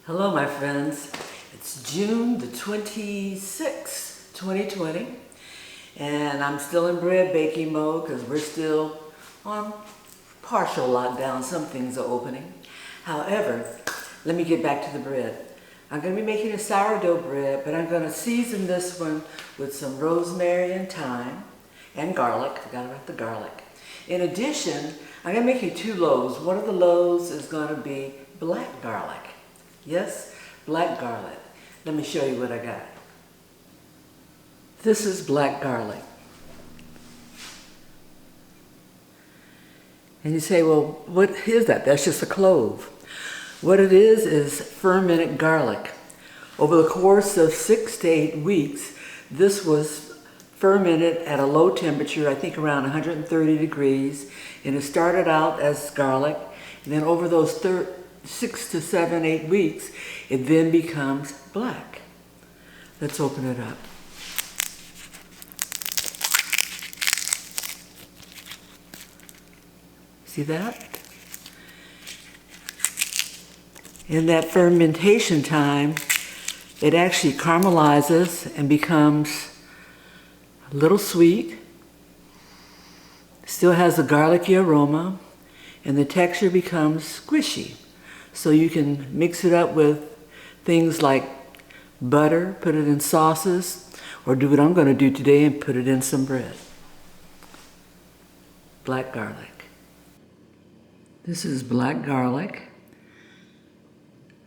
Hello, my friends. It's June the 26th, 2020, and I'm still in bread baking mode because we're still on partial lockdown. Some things are opening. However, let me get back to the bread. I'm going to be making a sourdough bread, but I'm going to season this one with some rosemary and thyme and garlic. Forgot about the garlic. In addition, I'm going to make you two loaves. One of the loaves is going to be black garlic. Yes, black garlic. Let me show you what I got. This is black garlic. And you say, well, what is that? That's just a clove. What it is fermented garlic. Over the course of 6 to 8 weeks, this was fermented at a low temperature, I think around 130 degrees. And it started out as garlic. And then over those 6 to 7, 8 weeks, it then becomes black. Let's open it up. See that? In that fermentation time, it actually caramelizes and becomes a little sweet. Still has a garlicky aroma, and the texture becomes squishy. So you can mix it up with things like butter, put it in sauces, or do what I'm going to do today and put it in some bread. Black garlic. This is black garlic.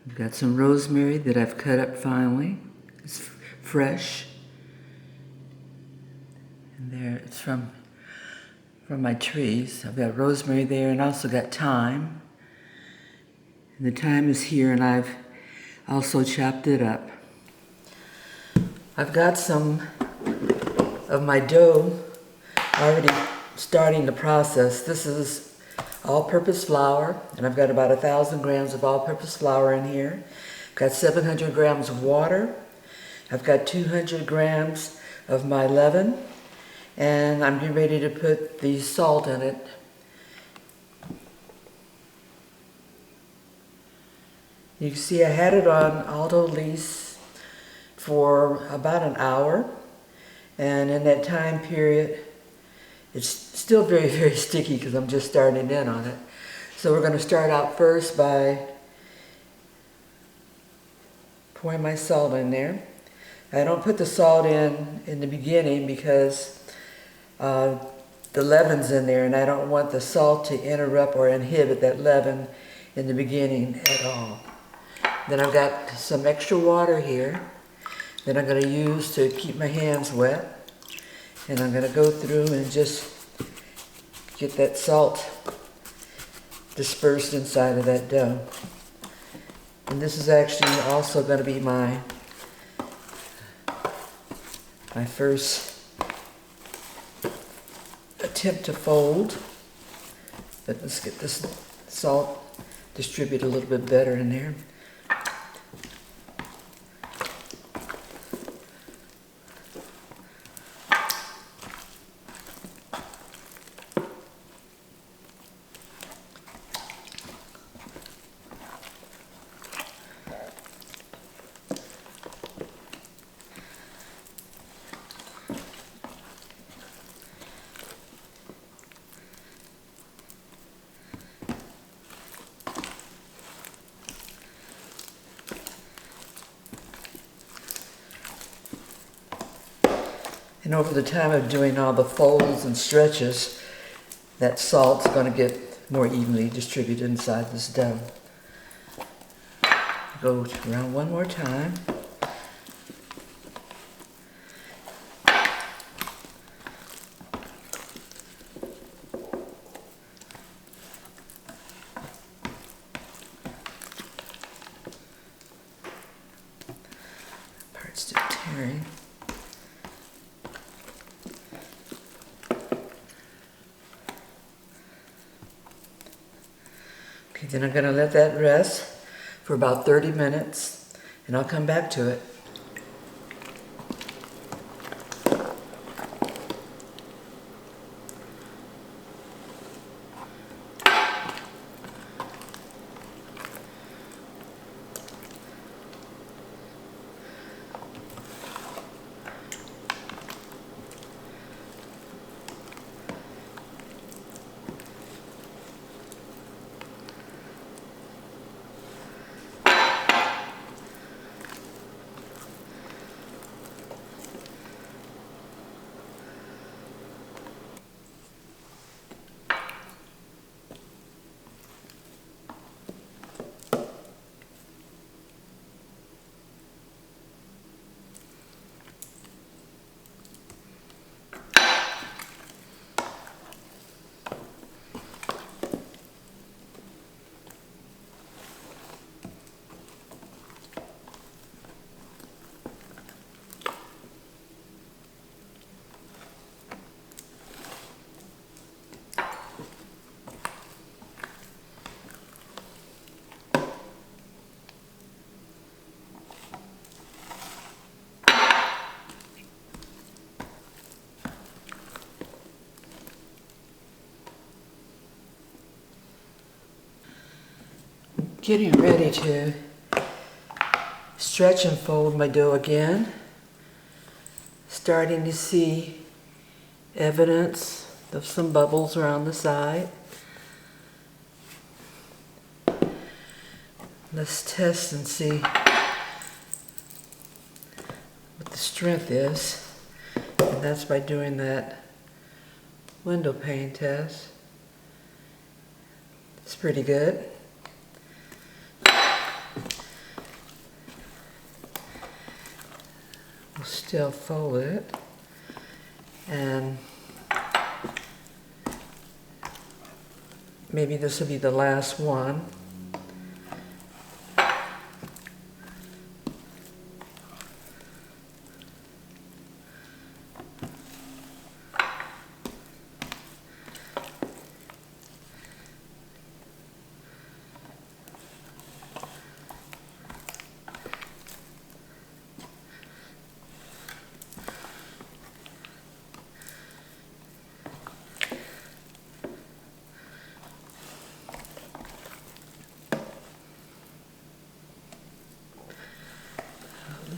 I've got some rosemary that I've cut up finely. It's fresh. And there, it's from my trees. I've got rosemary there, and I also got thyme. And the thyme is here, and I've also chopped it up. I've got some of my dough already starting the process. This is all-purpose flour, and I've got about 1,000 grams of all-purpose flour in here. I've got 700 grams of water. I've got 200 grams of my leaven, and I'm getting ready to put the salt in it. You can see I had it on auto lease for about an hour, and in that time period, it's still very, very sticky because I'm just starting in on it. So we're going to start out first by pouring my salt in there. I don't put the salt in the beginning because the leaven's in there, and I don't want the salt to interrupt or inhibit that leaven in the beginning at all. Then I've got some extra water here that I'm going to use to keep my hands wet. And I'm going to go through and just get that salt dispersed inside of that dough. And this is actually also going to be my first attempt to fold. But let's get this salt distributed a little bit better in there. And over the time of doing all the folds and stretches, that salt's going to get more evenly distributed inside this dough. Go around one more time. Part's still tearing. Then I'm going to let that rest for about 30 minutes, and I'll come back to it. Getting ready to stretch and fold my dough again. Starting to see evidence of some bubbles around the side. Let's test and see what the strength is. And that's by doing that window pane test. It's pretty good. We'll still fold it. And maybe this will be the last one.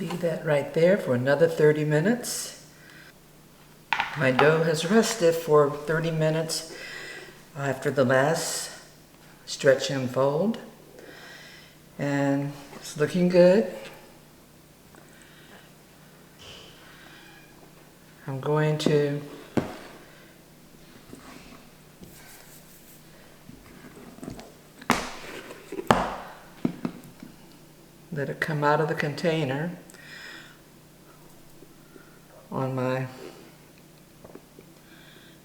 Leave that right there for another 30 minutes. My dough has rested for 30 minutes after the last stretch and fold. And it's looking good. I'm going to let it come out of the container on my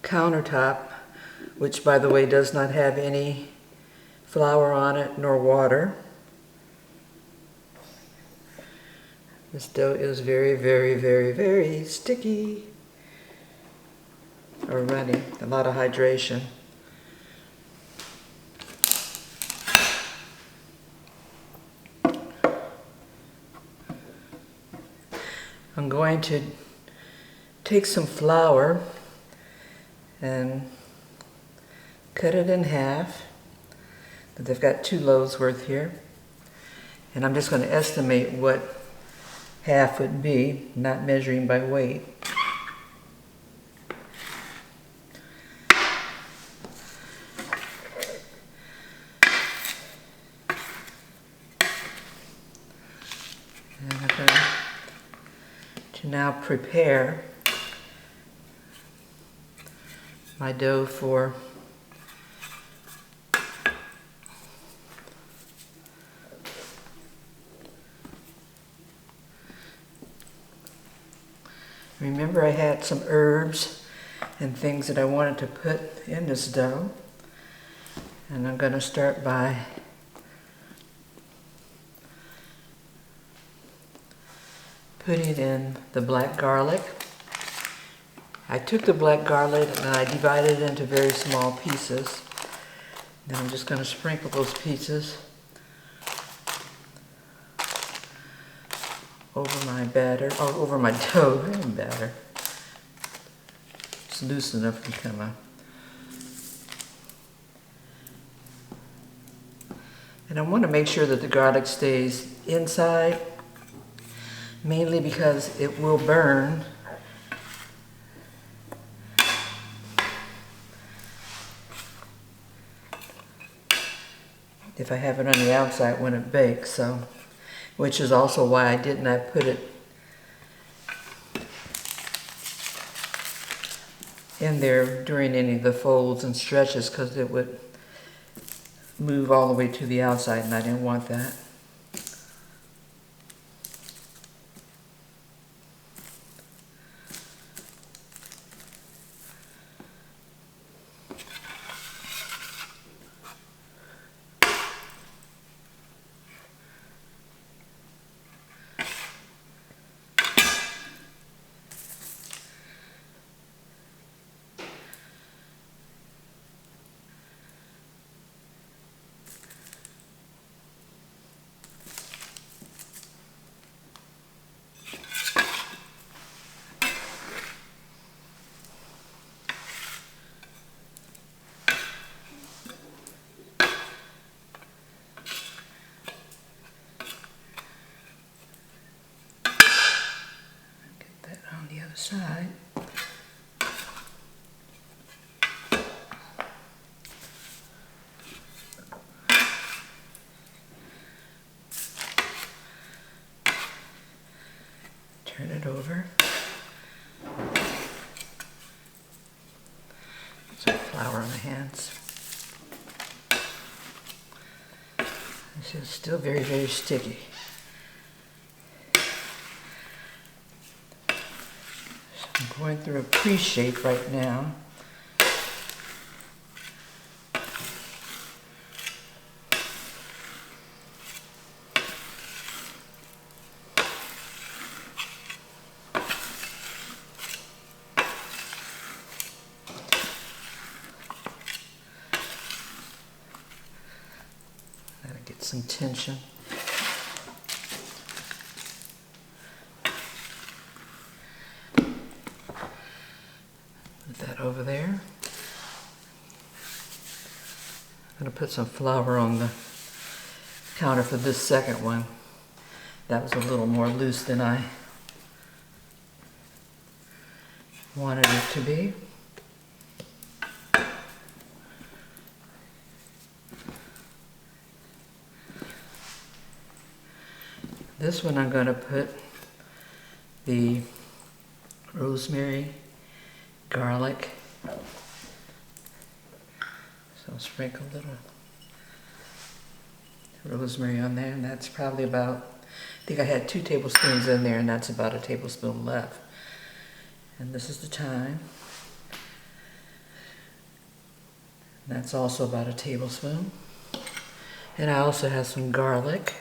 countertop, which by the way does not have any flour on it nor water. This dough is very, very, very, very sticky or runny, a lot of hydration. I'm going to take some flour and cut it in half. I've got 2 loaves worth here. And I'm just going to estimate what half would be, not measuring by weight. And I'm going to now prepare my dough for remember I had some herbs and things that I wanted to put in this dough, and I'm going to start by putting in the black garlic. I took the black garlic and I divided it into very small pieces. Then I'm just going to sprinkle those pieces over my batter, or over my dough. Batter. It's loose enough to become a. And I want to make sure that the garlic stays inside, mainly because it will burn if I have it on the outside when it bakes, so, which is also why I did not put it in there during any of the folds and stretches, because it would move all the way to the outside and I didn't want that. side. Turn it over. Some flour on the hands. This is still very, very sticky. So I'm going through a pre-shape right now. Get some tension. Put that over there. I'm going to put some flour on the counter for this second one. That was a little more loose than I wanted it to be. This one I'm going to put the rosemary, garlic. So I'll sprinkle a little rosemary on there, and that's probably about, I think I had 2 tablespoons in there, and that's about a tablespoon left. And this is the thyme. And that's also about a tablespoon. And I also have some garlic.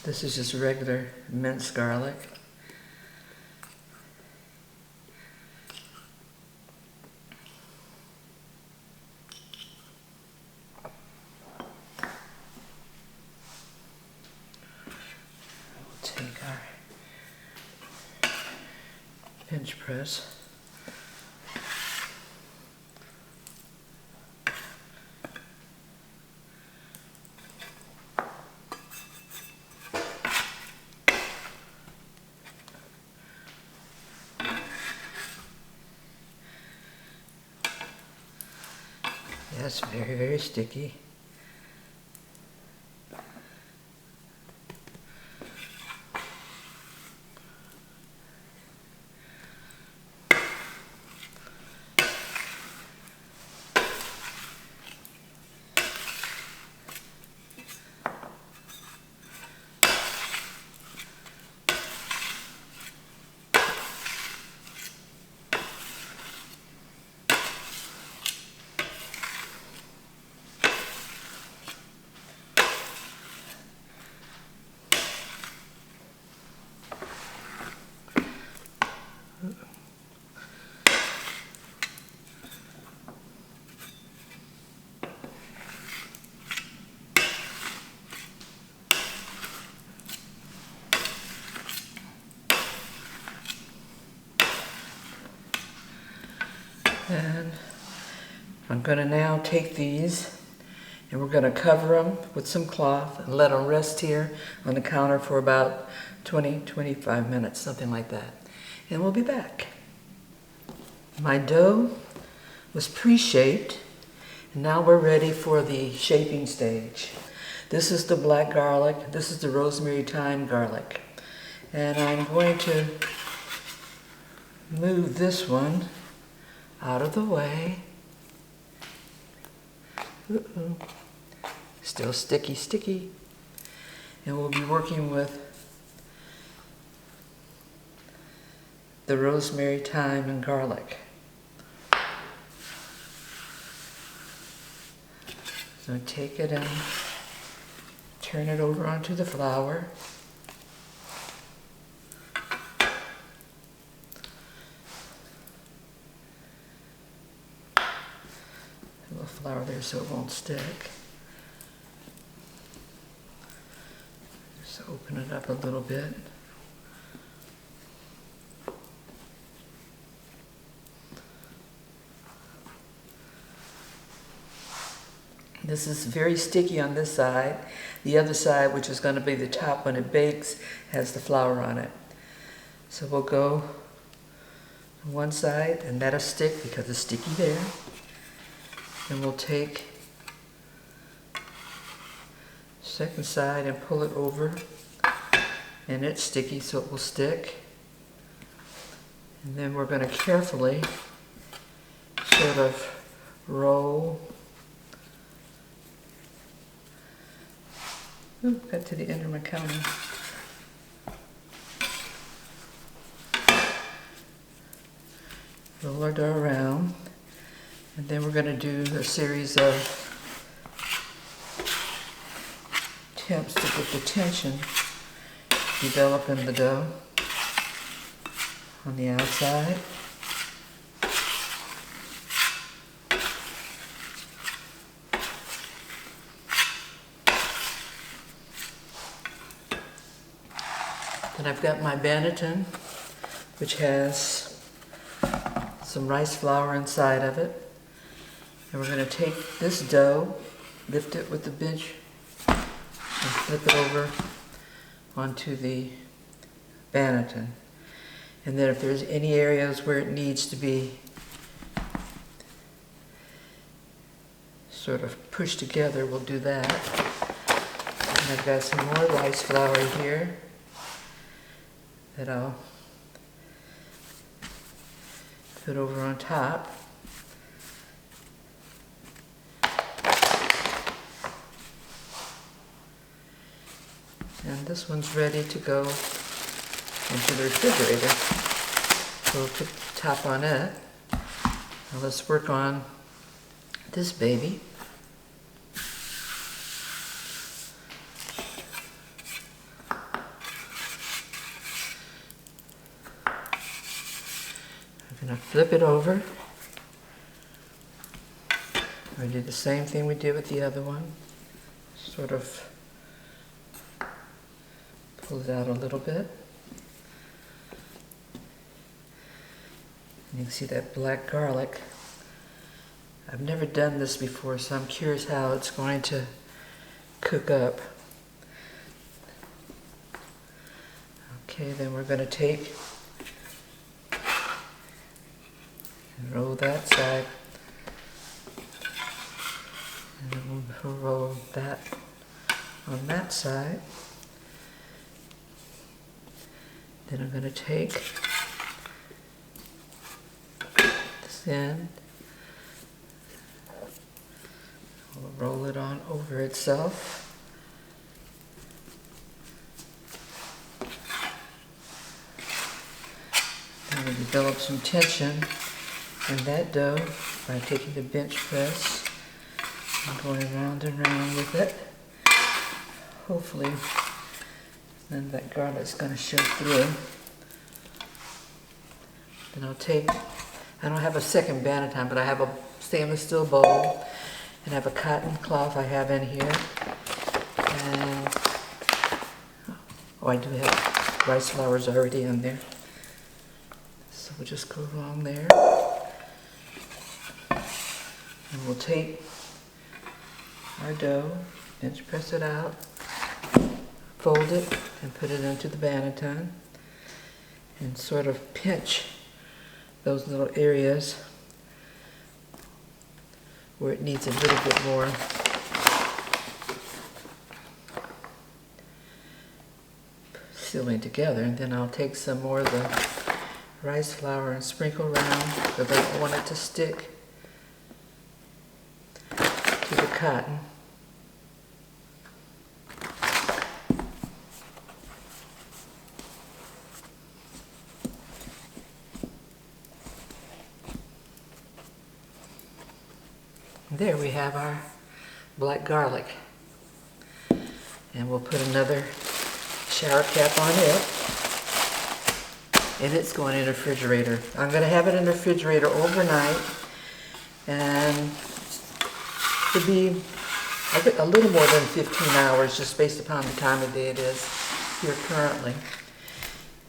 This is just regular minced garlic. We'll take our pinch press. That's very, very sticky. And I'm going to now take these and we're going to cover them with some cloth and let them rest here on the counter for about 20-25 minutes, something like that. And we'll be back. My dough was pre-shaped, and now we're ready for the shaping stage. This is the black garlic, this is the rosemary thyme garlic. And I'm going to move this one out of the way. Still sticky, sticky. And we'll be working with the rosemary, thyme, and garlic. So take it and turn it over onto the flour. A little flour there so it won't stick. Just open it up a little bit. This is very sticky on this side. The other side, which is going to be the top when it bakes, has the flour on it. So we'll go on one side, and that'll stick because it's sticky there. And we'll take second side and pull it over, and it's sticky so it will stick. And then we're going to carefully sort of roll. Oop, got to the end of my counter. Roll our dough around, and then we're going to do a series of attempts to get the tension develop in the dough on the outside. Then I've got my banneton, which has some rice flour inside of it. And we're going to take this dough, lift it with the bench, and flip it over onto the banneton. And then if there's any areas where it needs to be sort of pushed together, we'll do that. And I've got some more rice flour here that I'll put over on top. And this one's ready to go into the refrigerator. So we'll put the top on it. Now let's work on this baby. I'm going to flip it over. We do the same thing we did with the other one. Sort of pull it out a little bit. And you can see that black garlic. I've never done this before, so I'm curious how it's going to cook up. Okay, then we're going to take and roll that side. And then we'll roll that on that side. Then I'm going to take this end, we'll roll it on over itself. And we'll develop some tension in that dough by taking the bench press and going round and round with it. Hopefully then that garlic's going to show through. Then I'll take, I don't have a second banneton, but I have a stainless steel bowl and I have a cotton cloth I have in here. And, oh, I do have rice flours already in there. So we'll just go along there. And we'll take our dough, bench press it out, fold it, and put it into the banneton, and sort of pinch those little areas where it needs a little bit more sealing together. And then I'll take some more of the rice flour and sprinkle around because I don't want it to stick to the cotton. There we have our black garlic. And we'll put another shower cap on it. And it's going in the refrigerator. I'm going to have it in the refrigerator overnight. And to be a little more than 15 hours, just based upon the time of day it is here currently.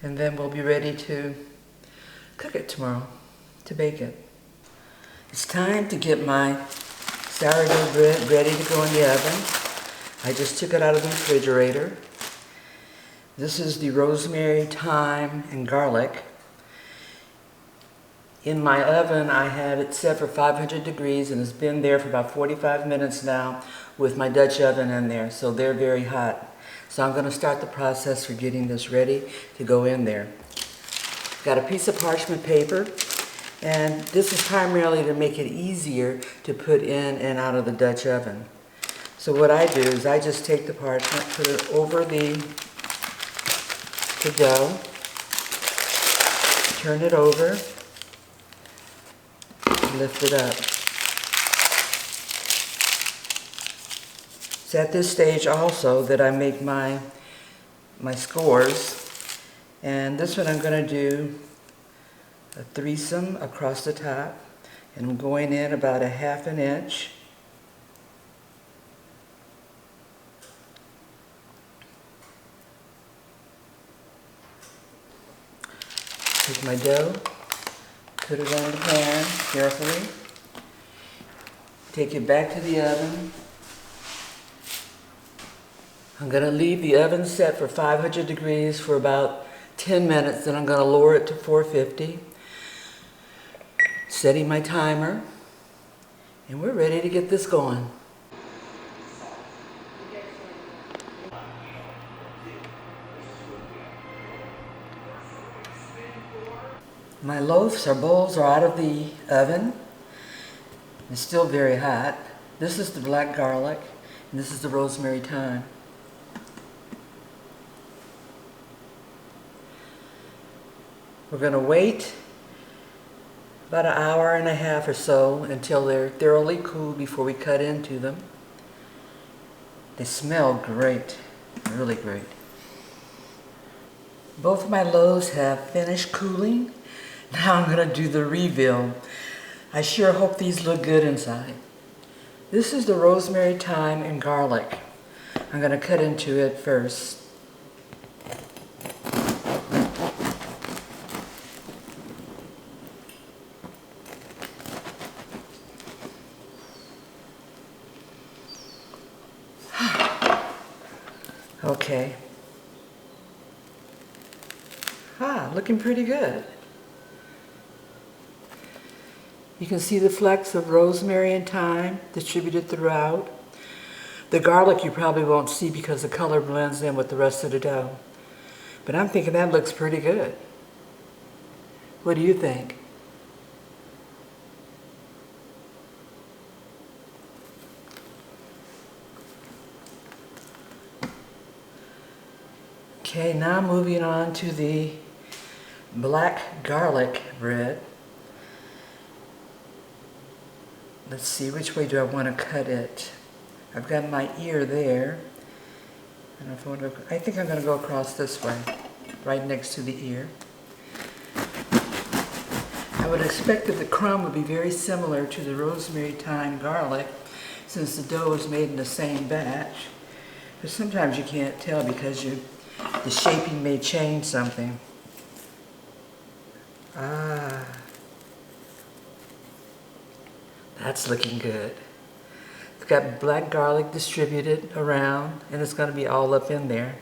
And then we'll be ready to cook it tomorrow, to bake it. It's time to get my sourdough bread ready to go in the oven. I just took it out of the refrigerator. This is the rosemary, thyme, and garlic. In my oven, I have it set for 500 degrees, and it's been there for about 45 minutes now with my Dutch oven in there, so they're very hot. So I'm going to start the process for getting this ready to go in there. Got a piece of parchment paper, and this is primarily to make it easier to put in and out of the Dutch oven. So what I do is I just take the parchment, put it over the dough, turn it over, lift it up. It's at this stage also that I make my scores. And this one I'm going to do a threesome across the top. And I'm going in about 1/2 inch. Take my dough, put it on the pan carefully, take it back to the oven. I'm going to leave the oven set for 500 degrees for about 10 minutes, then I'm going to lower it to 450. Setting my timer, and we're ready to get this going. My loaves or bowls are out of the oven. It's still very hot. This is the black garlic, and this is the rosemary thyme. We're going to wait about 1.5 hours or so until they're thoroughly cool before we cut into them. They smell great, really great. Both of my loaves have finished cooling. Now I'm going to do the reveal. I sure hope these look good inside. This is the rosemary, thyme, and garlic. I'm going to cut into it first. Okay. Looking pretty good. You can see the flecks of rosemary and thyme distributed throughout. The garlic you probably won't see because the color blends in with the rest of the dough. But I'm thinking that looks pretty good. What do you think? Okay, now moving on to the black garlic bread. Let's see, which way do I want to cut it? I've got my ear there. I don't know if I want to go, I think I'm going to go across this way, right next to the ear. I would expect that the crumb would be very similar to the rosemary, thyme, garlic, since the dough is made in the same batch. But sometimes you can't tell because the shaping may change something. That's looking good. It's got black garlic distributed around, and it's going to be all up in there.